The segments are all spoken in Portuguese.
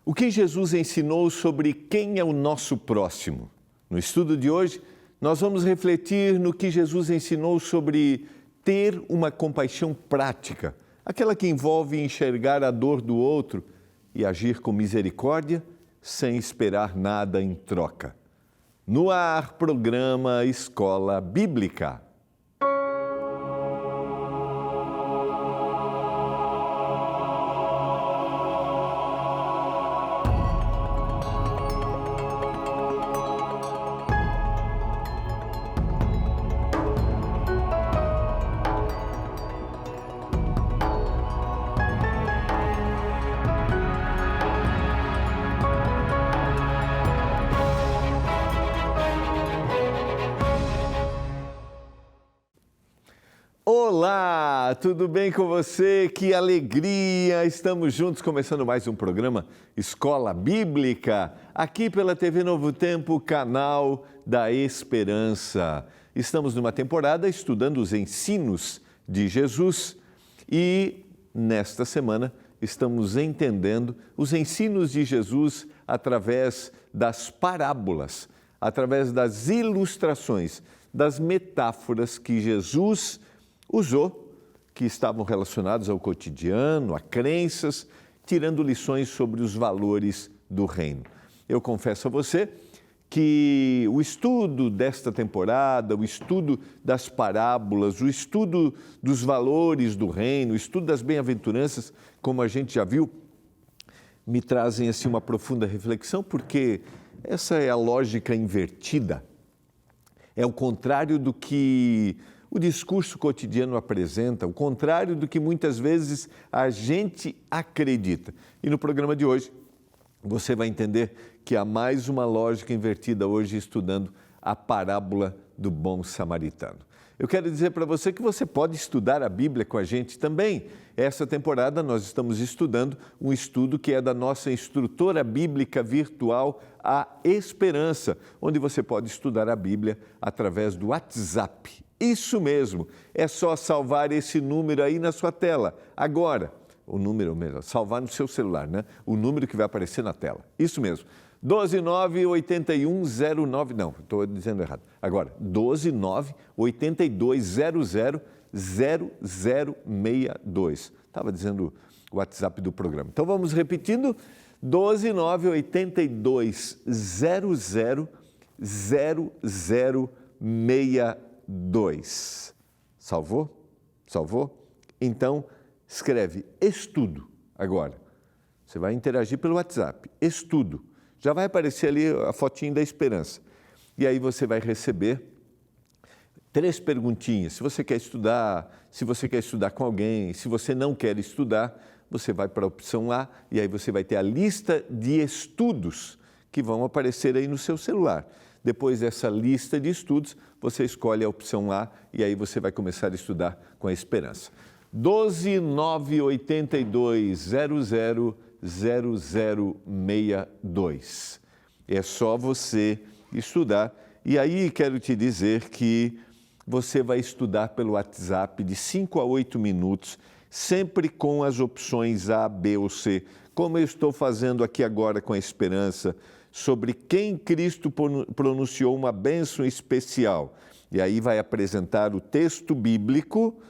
O que Jesus ensinou sobre quem é o nosso próximo? No estudo de hoje, nós vamos refletir no que Jesus ensinou sobre ter uma compaixão prática, aquela que envolve enxergar a dor do outro e agir com misericórdia sem esperar nada em troca. No ar, programa Escola Bíblica. Olá, tudo bem com você? Que alegria! Estamos juntos começando mais um programa Escola Bíblica, aqui pela TV Novo Tempo, canal da Esperança. Estamos numa temporada estudando os ensinos de Jesus e nesta semana estamos entendendo os ensinos de Jesus através das parábolas, através das ilustrações, das metáforas que Jesus usou, que estavam relacionados ao cotidiano, a crenças, tirando lições sobre os valores do reino. Eu confesso a você que o estudo desta temporada, o estudo das parábolas, o estudo dos valores do reino, o estudo das bem-aventuranças, como a gente já viu, me trazem assim uma profunda reflexão, porque essa é a lógica invertida. É o contrário do que o discurso cotidiano apresenta, o contrário do que muitas vezes a gente acredita. E no programa de hoje, você vai entender que há mais uma lógica invertida hoje estudando a parábola do bom samaritano. Eu quero dizer para você que você pode estudar a Bíblia com a gente também. Essa temporada nós estamos estudando um estudo que é da nossa instrutora bíblica virtual, a Esperança, onde você pode estudar a Bíblia através do WhatsApp. Isso mesmo, é só salvar esse número aí na sua tela. Agora, o número mesmo, salvar no seu celular, né? O número que vai aparecer na tela. Isso mesmo, 1298109, não, estou dizendo errado. Agora, 12982000062. Estava dizendo o WhatsApp do programa. Então vamos repetindo, 12982000062. Salvou? Salvou? Então, escreve estudo agora. Você vai interagir pelo WhatsApp. Estudo. Já vai aparecer ali a fotinha da Esperança. E aí você vai receber 3 perguntinhas. Se você quer estudar, se você quer estudar com alguém, se você não quer estudar, você vai para a opção A e aí você vai ter a lista de estudos que vão aparecer aí no seu celular. Depois dessa lista de estudos, você escolhe a opção A e aí você vai começar a estudar com a Esperança. 12982000062. É só você estudar. E aí quero te dizer que você vai estudar pelo WhatsApp de 5 a 8 minutos, sempre com as opções A, B ou C, como eu estou fazendo aqui agora com a Esperança, sobre quem Cristo pronunciou uma bênção especial. E aí vai apresentar o texto bíblico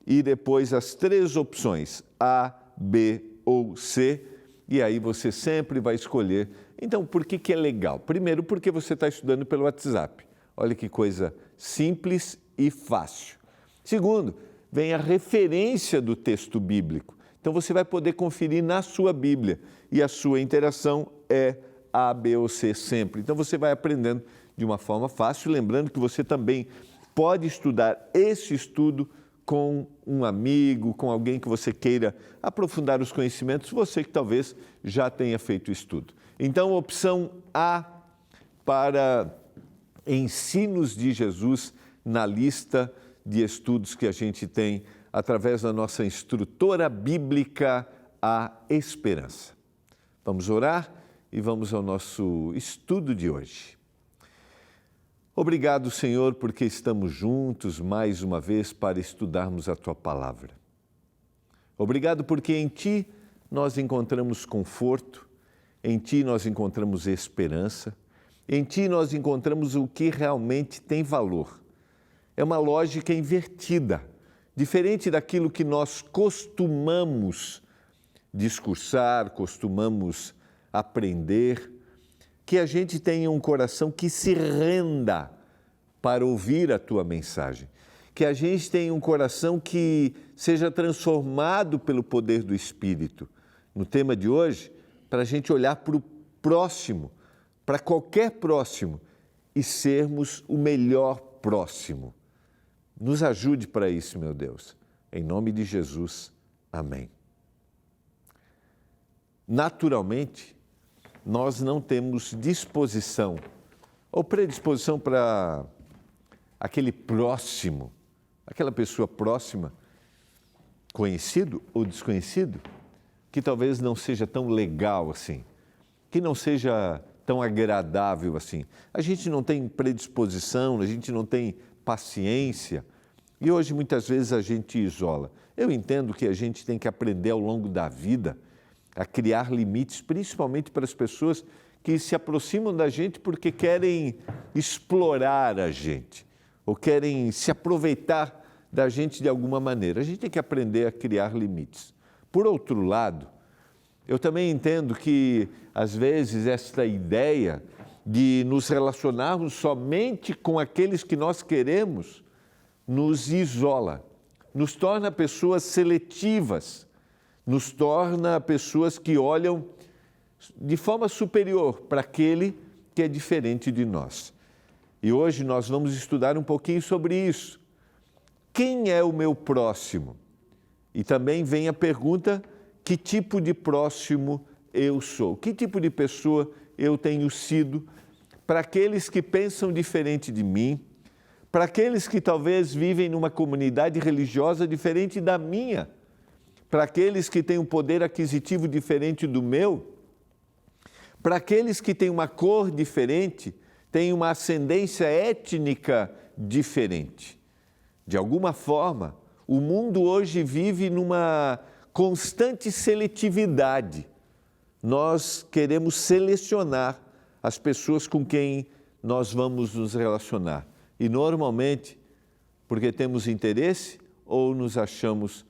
e depois as 3 opções, A, B ou C, e aí você sempre vai escolher. Então, por que é legal? Primeiro, porque você está estudando pelo WhatsApp. Olha que coisa simples e fácil. Segundo, vem a referência do texto bíblico. Então, você vai poder conferir na sua Bíblia e a sua interação é A, B ou C sempre. Então, você vai aprendendo de uma forma fácil, lembrando que você também pode estudar esse estudo com um amigo, com alguém que você queira aprofundar os conhecimentos, você que talvez já tenha feito o estudo. Então, opção A para ensinos de Jesus na lista de estudos que a gente tem através da nossa instrutora bíblica, a Esperança. Vamos orar e vamos ao nosso estudo de hoje. Obrigado, Senhor, porque estamos juntos mais uma vez para estudarmos a Tua Palavra. Obrigado porque em Ti nós encontramos conforto, Em Ti nós encontramos esperança, em Ti nós encontramos o que realmente tem valor. É uma lógica invertida, diferente daquilo que nós costumamos discursar, costumamos aprender, que a gente tenha um coração que se renda para ouvir a Tua mensagem, que a gente tenha um coração que seja transformado pelo poder do Espírito. No tema de hoje, para a gente olhar para o próximo, para qualquer próximo, e sermos o melhor próximo. Nos ajude para isso, meu Deus. Em nome de Jesus, amém. Naturalmente, nós não temos disposição ou predisposição para aquele próximo, aquela pessoa próxima, conhecido ou desconhecido, que talvez não seja tão legal assim, que não seja tão agradável assim. A gente não tem predisposição, a gente não tem paciência e hoje muitas vezes a gente isola. Eu entendo que a gente tem que aprender ao longo da vida a criar limites, principalmente para as pessoas que se aproximam da gente porque querem explorar a gente ou querem se aproveitar da gente de alguma maneira. A gente tem que aprender a criar limites. Por outro lado, eu também entendo que, às vezes, esta ideia de nos relacionarmos somente com aqueles que nós queremos nos isola, nos torna pessoas seletivas, nos torna pessoas que olham de forma superior para aquele que é diferente de nós. E hoje nós vamos estudar um pouquinho sobre isso. Quem é o meu próximo? E também vem a pergunta, que tipo de próximo eu sou? Que tipo de pessoa eu tenho sido para aqueles que pensam diferente de mim, para aqueles que talvez vivem numa comunidade religiosa diferente da minha, para aqueles que têm um poder aquisitivo diferente do meu, para aqueles que têm uma cor diferente, têm uma ascendência étnica diferente. De alguma forma, o mundo hoje vive numa constante seletividade. Nós queremos selecionar as pessoas com quem nós vamos nos relacionar. E normalmente, porque temos interesse ou nos achamos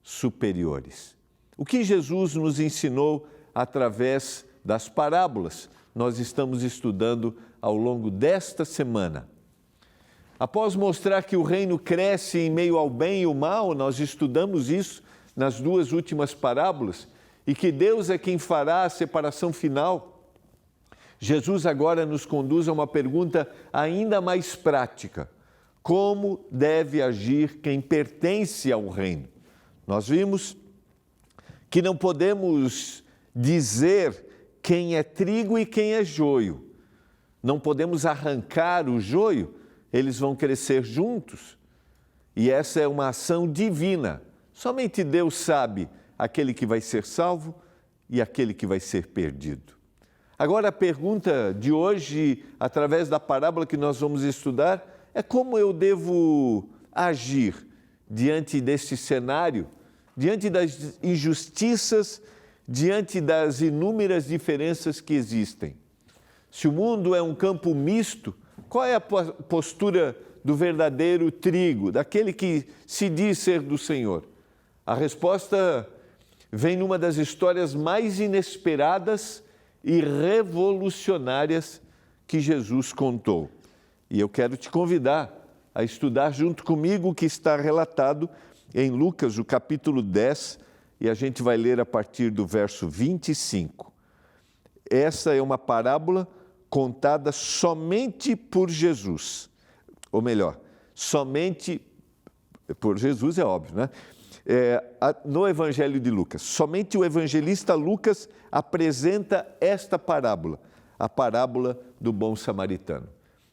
superiores. O que Jesus nos ensinou através das parábolas, nós estamos estudando ao longo desta semana. Após mostrar que o reino cresce em meio ao bem e o mal, nós estudamos isso nas duas últimas parábolas, e que Deus é quem fará a separação final. Jesus agora nos conduz a uma pergunta ainda mais prática: como deve agir quem pertence ao reino? Nós vimos que não podemos dizer quem é trigo e quem é joio. Não podemos arrancar o joio, eles vão crescer juntos. E essa é uma ação divina. Somente Deus sabe aquele que vai ser salvo e aquele que vai ser perdido. Agora a pergunta de hoje, através da parábola que nós vamos estudar, é como eu devo agir diante deste cenário, diante das injustiças, diante das inúmeras diferenças que existem. Se o mundo é um campo misto, qual é a postura do verdadeiro trigo, daquele que se diz ser do Senhor? A resposta vem numa das histórias mais inesperadas e revolucionárias que Jesus contou. E eu quero te convidar a estudar junto comigo o que está relatado em Lucas, o capítulo 10, e a gente vai ler a partir do verso 25. Essa é uma parábola contada somente por Jesus. Ou melhor, somente por Jesus, é óbvio, né? No Evangelho de Lucas. Somente o evangelista Lucas apresenta esta parábola, a parábola do bom samaritano.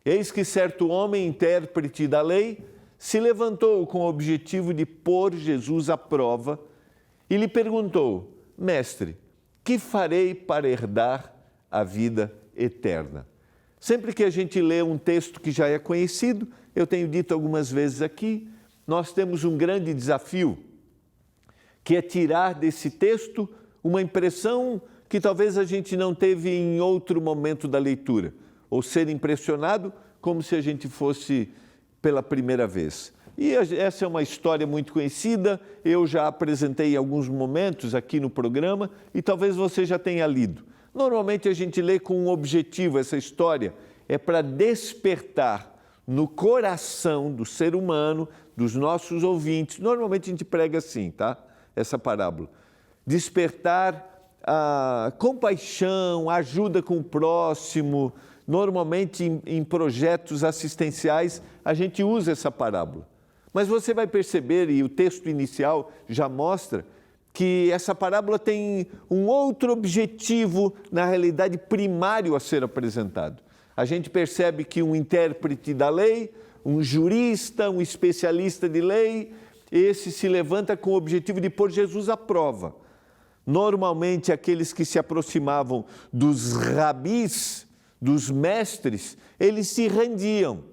Eis que certo homem, intérprete da lei, se levantou com o objetivo de pôr Jesus à prova e lhe perguntou: Mestre, que farei para herdar a vida eterna? Sempre que a gente lê um texto que já é conhecido, eu tenho dito algumas vezes aqui, nós temos um grande desafio, que é tirar desse texto uma impressão que talvez a gente não teve em outro momento da leitura, ou ser impressionado como se a gente fosse pela primeira vez. E essa é uma história muito conhecida, eu já apresentei em alguns momentos aqui no programa e talvez você já tenha lido. Normalmente a gente lê com um objetivo, essa história é para despertar no coração do ser humano, dos nossos ouvintes, normalmente a gente prega assim, tá? Essa parábola. Despertar a compaixão, ajuda com o próximo. Normalmente em projetos assistenciais a gente usa essa parábola. Mas você vai perceber, e o texto inicial já mostra, que essa parábola tem um outro objetivo, na realidade primário a ser apresentado. A gente percebe que um intérprete da lei, um jurista, um especialista de lei, esse se levanta com o objetivo de pôr Jesus à prova. Normalmente, aqueles que se aproximavam dos rabis, dos mestres, eles se rendiam,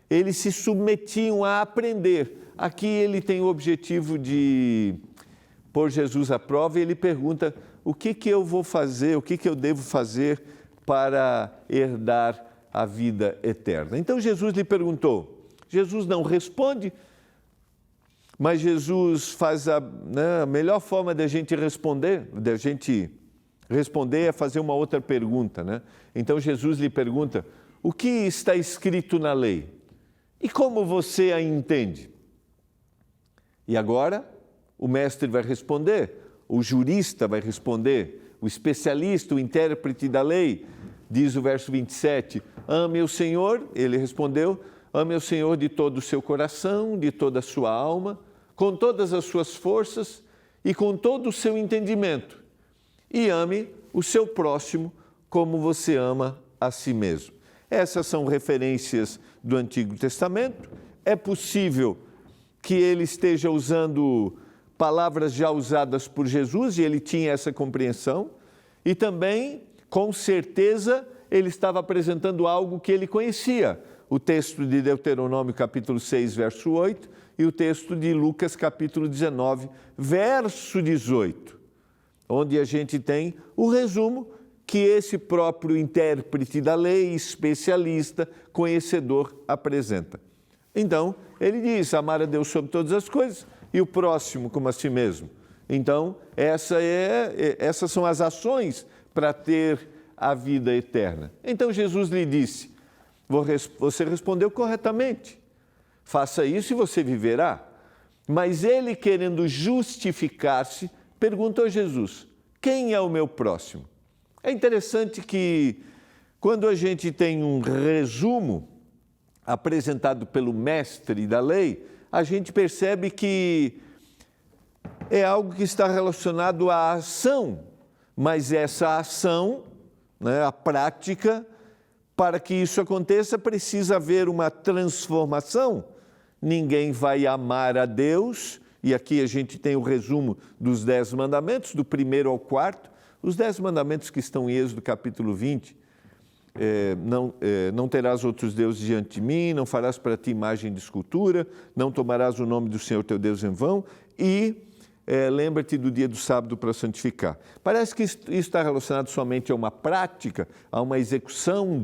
eles se submetiam a aprender. Aqui ele tem o objetivo de pôr Jesus à prova e ele pergunta: o que eu vou fazer, o que eu devo fazer para herdar a vida eterna? Então Jesus lhe perguntou. Jesus não responde, mas Jesus faz a melhor forma de a gente responder é fazer uma outra pergunta, né? Então Jesus lhe pergunta: o que está escrito na lei? E como você a entende? E agora o mestre vai responder, o jurista vai responder, o especialista, o intérprete da lei, diz o verso 27, ame o Senhor, ele respondeu, ame o Senhor de todo o seu coração, de toda a sua alma, com todas as suas forças e com todo o seu entendimento. E ame o seu próximo como você ama a si mesmo. Essas são referências do Antigo Testamento. É possível que ele esteja usando palavras já usadas por Jesus e ele tinha essa compreensão. E também, com certeza, ele estava apresentando algo que ele conhecia. O texto de Deuteronômio capítulo 6, verso 8 e o texto de Lucas capítulo 19, verso 18, onde a gente tem o resumo que esse próprio intérprete da lei, especialista, conhecedor, apresenta. Então, ele diz, amar a Deus sobre todas as coisas e o próximo como a si mesmo. Então, essas são as ações para ter a vida eterna. Então, Jesus lhe disse, você respondeu corretamente, faça isso e você viverá. Mas ele, querendo justificar-se, perguntou a Jesus, quem é o meu próximo? É interessante que, quando a gente tem um resumo apresentado pelo mestre da lei, a gente percebe que é algo que está relacionado à ação, mas essa ação, a prática, para que isso aconteça, precisa haver uma transformação. Ninguém vai amar a Deus, e aqui a gente tem o resumo dos 10 mandamentos, do 1º ao 4º, os 10 mandamentos que estão em Êxodo capítulo 20, não terás outros deuses diante de mim, não farás para ti imagem de escultura, não tomarás o nome do Senhor teu Deus em vão e lembra-te do dia do sábado para santificar. Parece que isso está relacionado somente a uma prática, a uma execução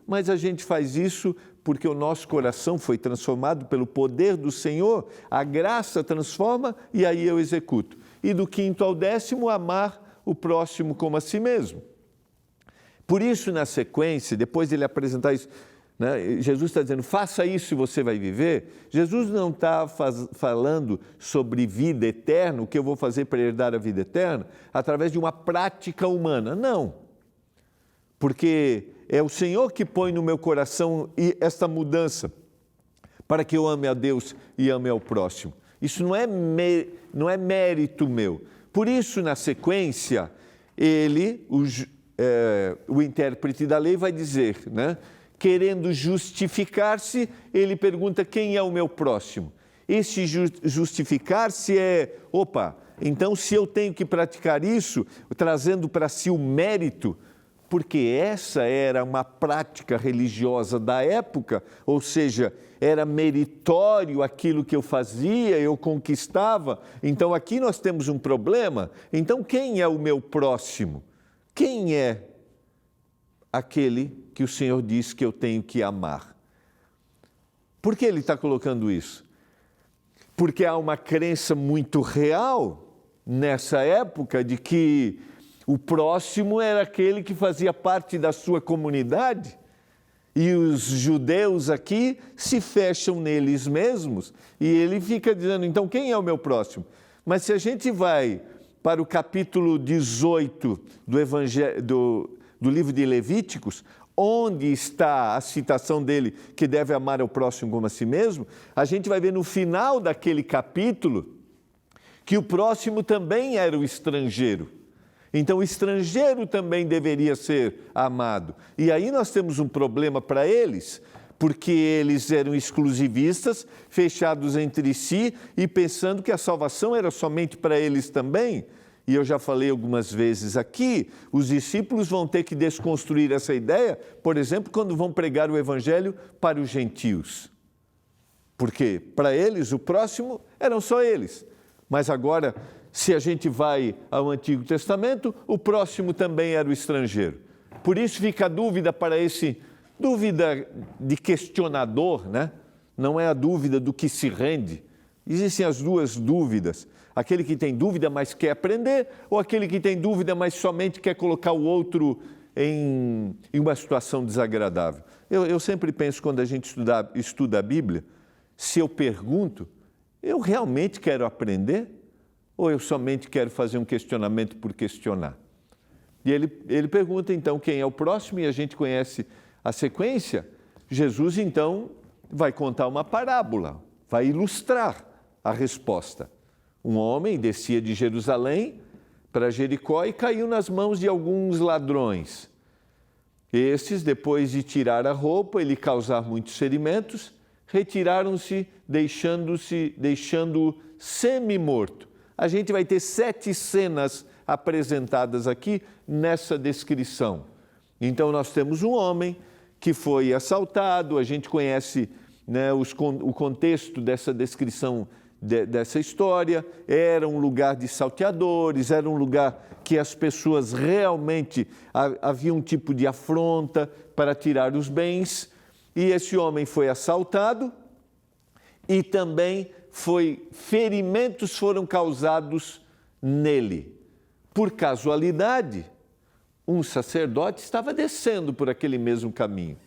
mas a gente faz isso porque o nosso coração foi transformado pelo poder do Senhor, a graça transforma e aí eu executo. E do 5º ao 10º, amar o próximo como a si mesmo. Por isso, na sequência, depois de ele apresentar isso, Jesus está dizendo, faça isso e você vai viver. Jesus não está falando sobre vida eterna, o que eu vou fazer para herdar a vida eterna, através de uma prática humana. Não. Porque é o Senhor que põe no meu coração esta mudança para que eu ame a Deus e ame ao próximo. Isso não é mérito meu. Por isso, na sequência, o intérprete da lei vai dizer, querendo justificar-se, ele pergunta quem é o meu próximo. Esse justificar-se então se eu tenho que praticar isso, trazendo para si o mérito, porque essa era uma prática religiosa da época, ou seja, era meritório aquilo que eu fazia, eu conquistava. Então aqui nós temos um problema. Então quem é o meu próximo? quem é aquele que o Senhor diz que eu tenho que amar? Por que ele está colocando isso? Porque há uma crença muito real nessa época de que o próximo era aquele que fazia parte da sua comunidade. E os judeus aqui se fecham neles mesmos e ele fica dizendo, então quem é o meu próximo? Mas se a gente vai para o capítulo 18 do livro de Levíticos, onde está a citação dele que deve amar ao próximo como a si mesmo, a gente vai ver no final daquele capítulo que o próximo também era o estrangeiro. Então, o estrangeiro também deveria ser amado. E aí nós temos um problema para eles, porque eles eram exclusivistas, fechados entre si e pensando que a salvação era somente para eles também. E eu já falei algumas vezes aqui, os discípulos vão ter que desconstruir essa ideia, por exemplo, quando vão pregar o evangelho para os gentios. Porque para eles, o próximo eram só eles. Mas agora, se a gente vai ao Antigo Testamento, o próximo também era o estrangeiro. Por isso fica a dúvida para esse, dúvida de questionador, né? Não é a dúvida do que se rende. Existem as duas dúvidas. Aquele que tem dúvida, mas quer aprender, ou aquele que tem dúvida, mas somente quer colocar o outro em uma situação desagradável. Eu sempre penso, quando a gente estuda a Bíblia, se eu pergunto, eu realmente quero aprender? Ou eu somente quero fazer um questionamento por questionar? E ele pergunta, então, quem é o próximo, e a gente conhece a sequência. Jesus, então, vai contar uma parábola, vai ilustrar a resposta. Um homem descia de Jerusalém para Jericó e caiu nas mãos de alguns ladrões. Estes, depois de tirar a roupa e lhe causar muitos ferimentos, retiraram-se, deixando-o semi-morto. A gente vai ter 7 cenas apresentadas aqui nessa descrição. Então, nós temos um homem que foi assaltado, a gente conhece, né, o contexto dessa descrição dessa história. Era um lugar de salteadores, era um lugar que as pessoas realmente havia um tipo de afronta para tirar os bens, e esse homem foi assaltado e também ferimentos foram causados nele. Por casualidade, um sacerdote estava descendo por aquele mesmo caminho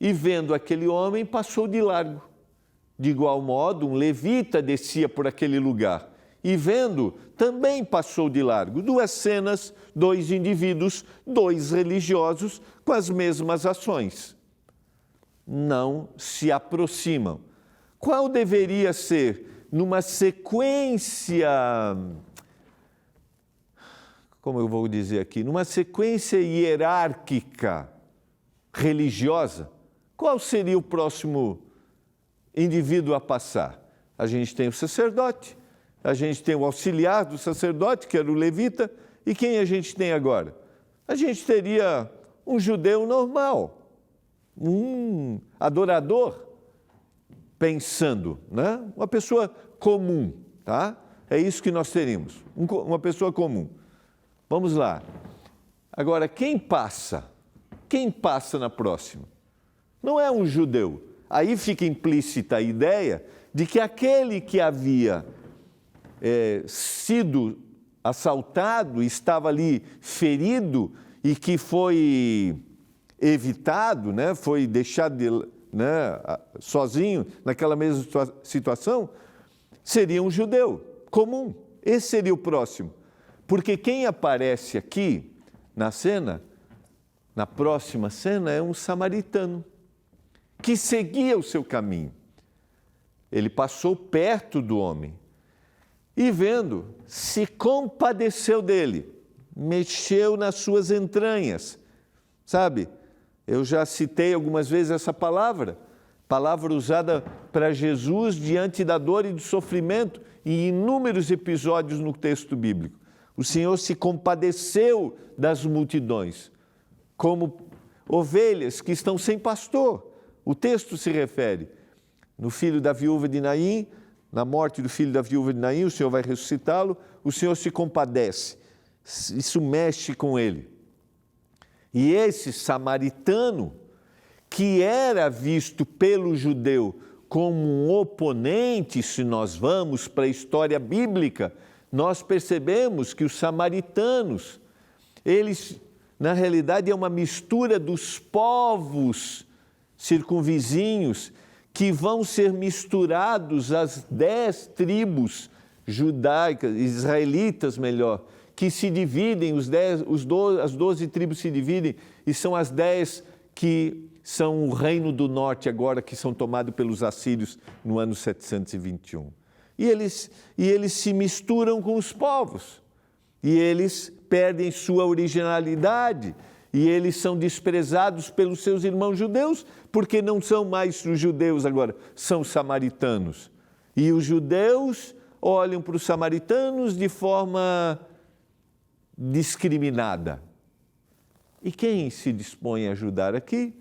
e, vendo aquele homem, passou de largo. De igual modo, um levita descia por aquele lugar e, vendo, também passou de largo. 2 cenas, 2 indivíduos, 2 religiosos com as mesmas ações. Não se aproximam. Qual deveria ser, numa sequência, como eu vou dizer aqui, numa sequência hierárquica religiosa, qual seria o próximo indivíduo a passar? A gente tem o sacerdote, a gente tem o auxiliar do sacerdote, que era o levita, e quem a gente tem agora? A gente teria um judeu normal, um adorador, pensando, né? Uma pessoa comum, tá? É isso que nós teríamos, uma pessoa comum. Vamos lá. Agora, quem passa? Quem passa na próxima? Não é um judeu. Aí fica implícita a ideia de que aquele que havia sido assaltado, estava ali ferido e que foi evitado, né? Foi deixado sozinho naquela mesma situação, seria um judeu comum. Esse seria o próximo. Porque quem aparece aqui na cena, na próxima cena, é um samaritano que seguia o seu caminho. Ele passou perto do homem e, vendo, se compadeceu dele, mexeu nas suas entranhas. Sabe, eu já citei algumas vezes essa palavra usada para Jesus diante da dor e do sofrimento em inúmeros episódios no texto bíblico. O Senhor se compadeceu das multidões, como ovelhas que estão sem pastor. O texto se refere no filho da viúva de Naim, na morte do filho da viúva de Naim, o Senhor vai ressuscitá-lo, o Senhor se compadece, isso mexe com ele. E esse samaritano, que era visto pelo judeu como um oponente, se nós vamos para a história bíblica, nós percebemos que os samaritanos, eles, na realidade, é uma mistura dos povos circunvizinhos que vão ser misturados às 10 tribos judaicas, israelitas melhor, que se dividem, as 12 tribos se dividem e são as 10 que são o reino do norte agora, que são tomados pelos assírios no ano 721. E eles se misturam com os povos, e eles perdem sua originalidade, e eles são desprezados pelos seus irmãos judeus, porque não são mais os judeus agora, são samaritanos. E os judeus olham para os samaritanos de forma discriminada. E quem se dispõe a ajudar aqui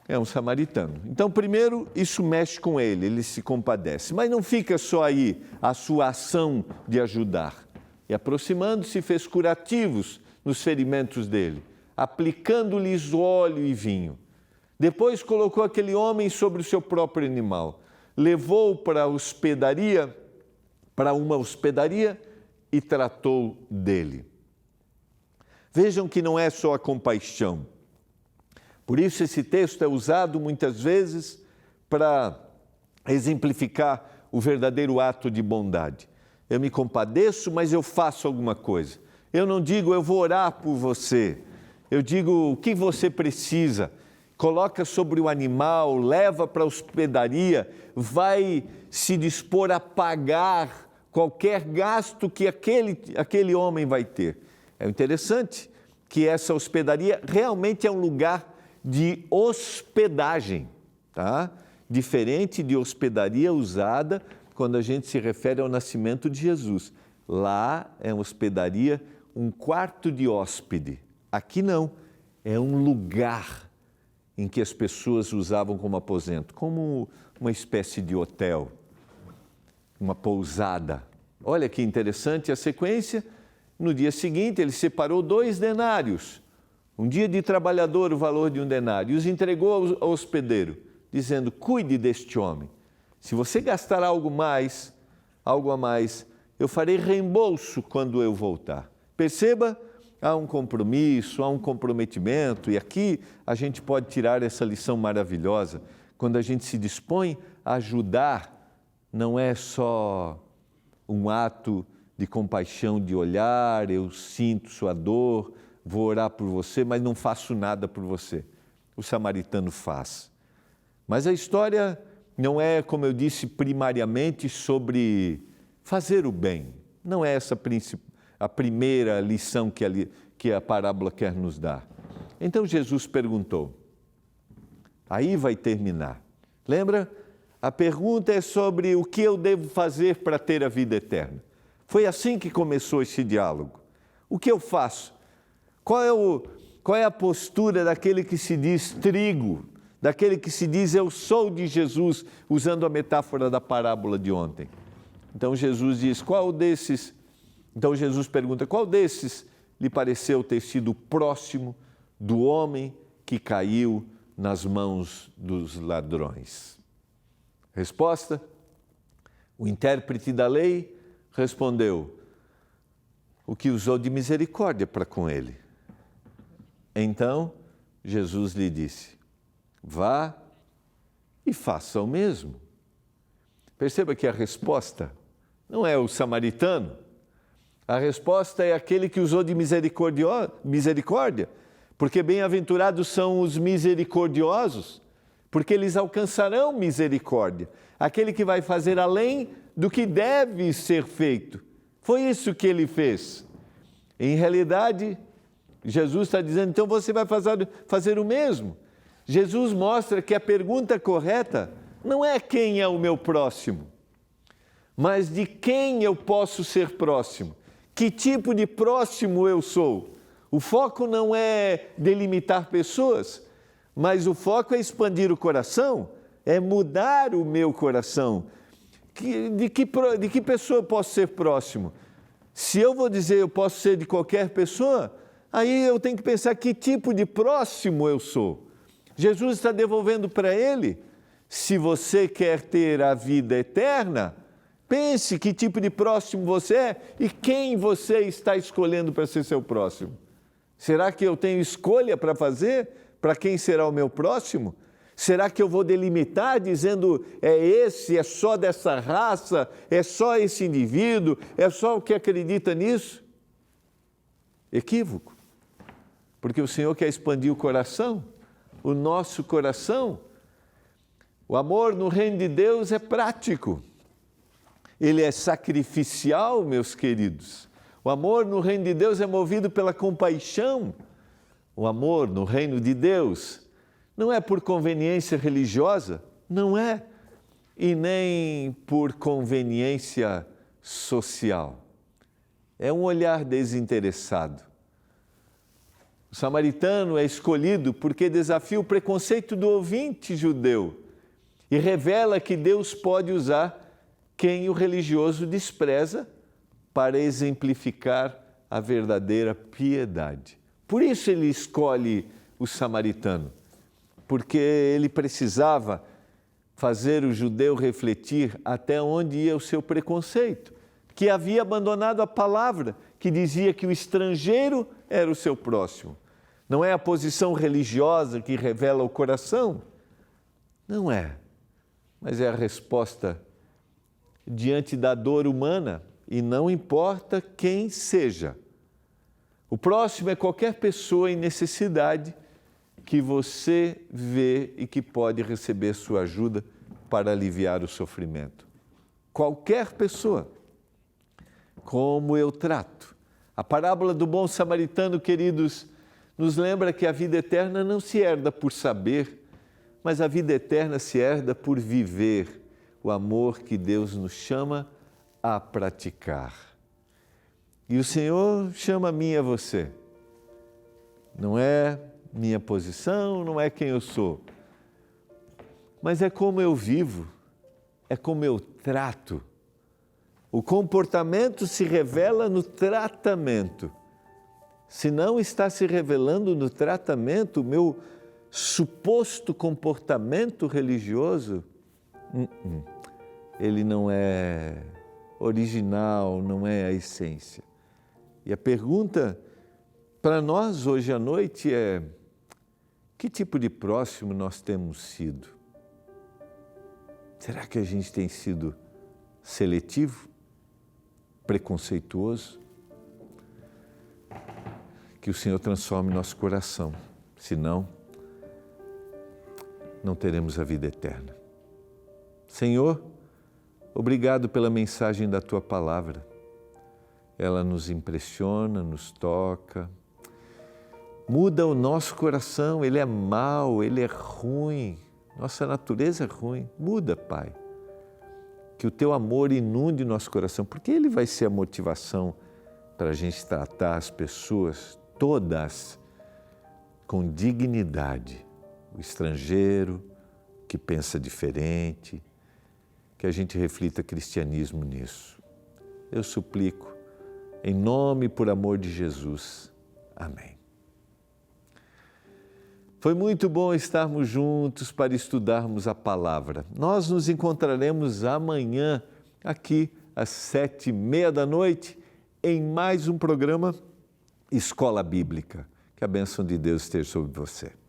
é um samaritano. Então, primeiro, isso mexe com ele se compadece. Mas não fica só aí a sua ação de ajudar. E aproximando-se, fez curativos nos ferimentos dele, aplicando-lhes óleo e vinho. Depois colocou aquele homem sobre o seu próprio animal, levou-o para uma hospedaria e tratou dele. Vejam que não é só a compaixão. Por isso esse texto é usado muitas vezes para exemplificar o verdadeiro ato de bondade. Eu me compadeço, mas eu faço alguma coisa. Eu não digo, eu vou orar por você. Eu digo, o que você precisa? Coloca sobre o animal, leva para a hospedaria, vai se dispor a pagar qualquer gasto que aquele homem vai ter. É interessante que essa hospedaria realmente é um lugar de hospedagem, tá? Diferente de hospedaria usada quando a gente se refere ao nascimento de Jesus. Lá é uma hospedaria, um quarto de hóspede. Aqui não, é um lugar em que as pessoas usavam como aposento, como uma espécie de hotel, uma pousada. Olha que interessante a sequência. No dia seguinte, ele separou 2 denários. Um dia de trabalhador, o valor de 1 denário, e os entregou ao hospedeiro, dizendo, cuide deste homem. Se você gastar algo a mais, eu farei reembolso quando eu voltar. Perceba, há um compromisso, há um comprometimento, e aqui a gente pode tirar essa lição maravilhosa. Quando a gente se dispõe a ajudar, não é só um ato de compaixão, de olhar, eu sinto sua dor, vou orar por você, mas não faço nada por você. O samaritano faz. Mas a história não é, como eu disse, primariamente sobre fazer o bem. Não é essa a primeira lição que a parábola quer nos dar. Então Jesus perguntou. Aí vai terminar. Lembra? A pergunta é sobre o que eu devo fazer para ter a vida eterna. Foi assim que começou esse diálogo. O que eu faço? Qual é a postura daquele que se diz trigo, daquele que se diz eu sou de Jesus, usando a metáfora da parábola de ontem? Então Jesus diz, Então Jesus pergunta, qual desses lhe pareceu ter sido próximo do homem que caiu nas mãos dos ladrões? Resposta, o intérprete da lei respondeu, o que usou de misericórdia para com ele. Então, Jesus lhe disse, vá e faça o mesmo. Perceba que a resposta não é o samaritano, a resposta é aquele que usou de misericórdia, porque bem-aventurados são os misericordiosos, porque eles alcançarão misericórdia. Aquele que vai fazer além do que deve ser feito. Foi isso que ele fez. Em realidade, Jesus está dizendo, então você vai fazer o mesmo. Jesus mostra que a pergunta correta não é quem é o meu próximo, mas de quem eu posso ser próximo. Que tipo de próximo eu sou? O foco não é delimitar pessoas, mas o foco é expandir o coração, é mudar o meu coração. De que pessoa eu posso ser próximo? Se eu vou dizer eu posso ser de qualquer pessoa, Aí eu tenho que pensar que tipo de próximo eu sou. Jesus está devolvendo para ele, se você quer ter a vida eterna, pense que tipo de próximo você é e quem você está escolhendo para ser seu próximo. Será que eu tenho escolha para fazer? Para quem será o meu próximo? Será que eu vou delimitar dizendo é esse, é só dessa raça, é só esse indivíduo, é só o que acredita nisso? Equívoco. Porque o Senhor quer expandir o coração, o nosso coração. O amor no reino de Deus é prático. Ele é sacrificial, meus queridos. O amor no reino de Deus é movido pela compaixão. O amor no reino de Deus não é por conveniência religiosa, não é, e nem por conveniência social. É um olhar desinteressado. O samaritano é escolhido porque desafia o preconceito do ouvinte judeu e revela que Deus pode usar quem o religioso despreza para exemplificar a verdadeira piedade. Por isso ele escolhe o samaritano, porque ele precisava fazer o judeu refletir até onde ia o seu preconceito, que havia abandonado a palavra que dizia que o estrangeiro era o seu próximo. Não é a posição religiosa que revela o coração? Não é, mas é a resposta diante da dor humana, e não importa quem seja. O próximo é qualquer pessoa em necessidade que você vê e que pode receber sua ajuda para aliviar o sofrimento. Qualquer pessoa. Como eu trato. A parábola do bom samaritano, queridos, nos lembra que a vida eterna não se herda por saber, mas a vida eterna se herda por viver o amor que Deus nos chama a praticar. E o Senhor chama a mim e a você. Não é minha posição, não é quem eu sou, mas é como eu vivo, é como eu trato. O comportamento se revela no tratamento. Se não está se revelando no tratamento, o meu suposto comportamento religioso, ele não é original, não é a essência. E a pergunta para nós hoje à noite é: que tipo de próximo nós temos sido? Será que a gente tem sido seletivo, preconceituoso? Que o Senhor transforme nosso coração, senão não teremos a vida eterna. Senhor, obrigado pela mensagem da Tua palavra. Ela nos impressiona, nos toca, muda o nosso coração. Ele é mau, ele é ruim, nossa natureza é ruim. Muda, Pai. Que o Teu amor inunde nosso coração, porque Ele vai ser a motivação para a gente tratar as pessoas todas com dignidade. O estrangeiro que pensa diferente, que a gente reflita cristianismo nisso. Eu suplico, em nome e por amor de Jesus. Amém. Foi muito bom estarmos juntos para estudarmos a palavra. Nós nos encontraremos amanhã, aqui às 7h30 em mais um programa Escola Bíblica. Que a bênção de Deus esteja sobre você.